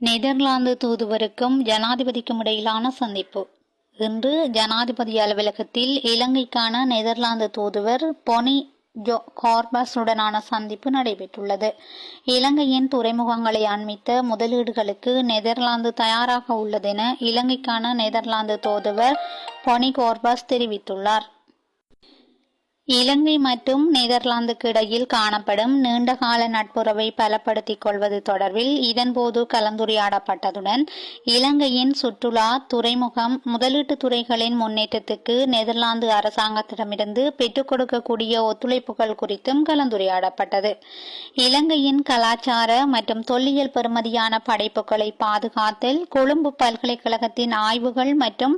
Netherlands தூதுவருக்கும் ஜனாதிபதிக்கும் இடையிலான சந்திப்பு. இன்று ஜனாதிபதி அலுவலகத்தில் இலங்கைக்கான நெதர்லாந்து தூதுவர் பொனி கார்பஸுடனான சந்திப்பு நடைபெற்றுள்ளது. இலங்கையின் துறைமுகங்களை அண்மித்த முதலீடுகளுக்கு நெதர்லாந்து தயாராக உள்ளதென இலங்கைக்கான நெதர்லாந்து தூதுவர் பொனி கார்பஸ் தெரிவித்துள்ளார். இலங்கை மற்றும் நெதர்லாந்துக்கு இடையில் காணப்படும் நீண்டகால நட்புறவை பலப்படுத்திக் கொள்வது தொடர்பில் இதன்போது கலந்துரையாடப்பட்டதுடன் இலங்கையின் சுற்றுலா, துறைமுகம், முதலீட்டு துறைகளின் முன்னேற்றத்துக்கு நெதர்லாந்து அரசாங்கத்திடமிருந்து பெற்றுக் கொடுக்கக்கூடிய ஒத்துழைப்புகள் குறித்தும் கலந்துரையாடப்பட்டது. இலங்கையின் கலாச்சார மற்றும் தொல்லியல் பெறுமதியான படைப்புகளை பாதுகாத்தல், கொழும்பு பல்கலைக்கழகத்தின் ஆய்வுகள் மற்றும்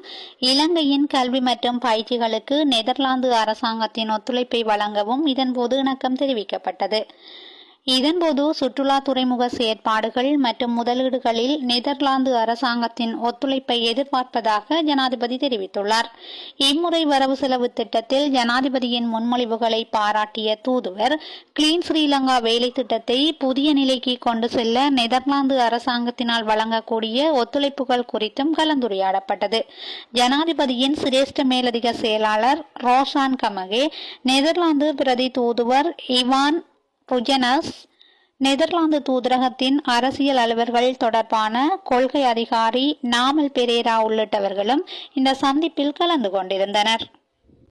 இலங்கையின் கல்வி மற்றும் பயிற்சிகளுக்கு நெதர்லாந்து அரசாங்கத்தின் ஒத்துழைப்பை வழங்கவும் இதன்போது இணக்கம் தெரிவிக்கப்பட்டது. இதன்போது சுற்றுலா, துறைமுக செயற்பாடுகள் மற்றும் முதலீடுகளில் நெதர்லாந்து அரசாங்கத்தின் ஒத்துழைப்பை எதிர்பார்ப்பதாக ஜனாதிபதி தெரிவித்துள்ளார். இம்முறை வரவு செலவு திட்டத்தில் ஜனாதிபதியின் முன்மொழிவுகளை பாராட்டிய தூதுவர் கிளீன் ஸ்ரீலங்கா வேலை திட்டத்தை புதிய நிலைக்கு கொண்டு செல்ல நெதர்லாந்து அரசாங்கத்தினால் வழங்கக்கூடிய ஒத்துழைப்புகள் குறித்தும் கலந்துரையாடப்பட்டது. ஜனாதிபதியின் சிரேஷ்ட மேலதிக செயலாளர் ரோஷான் கமகே, நெதர்லாந்து பிரதி தூதுவர் இவான் புஜனஸ், நெதர்லாந்து தூதரகத்தின் அரசியல் அலுவலர்கள் தொடர்பான கொள்கை அதிகாரி நாமல் பெரேரா உள்ளிட்டவர்களும் இந்த சந்திப்பில் கலந்து கொண்டிருந்தனர்.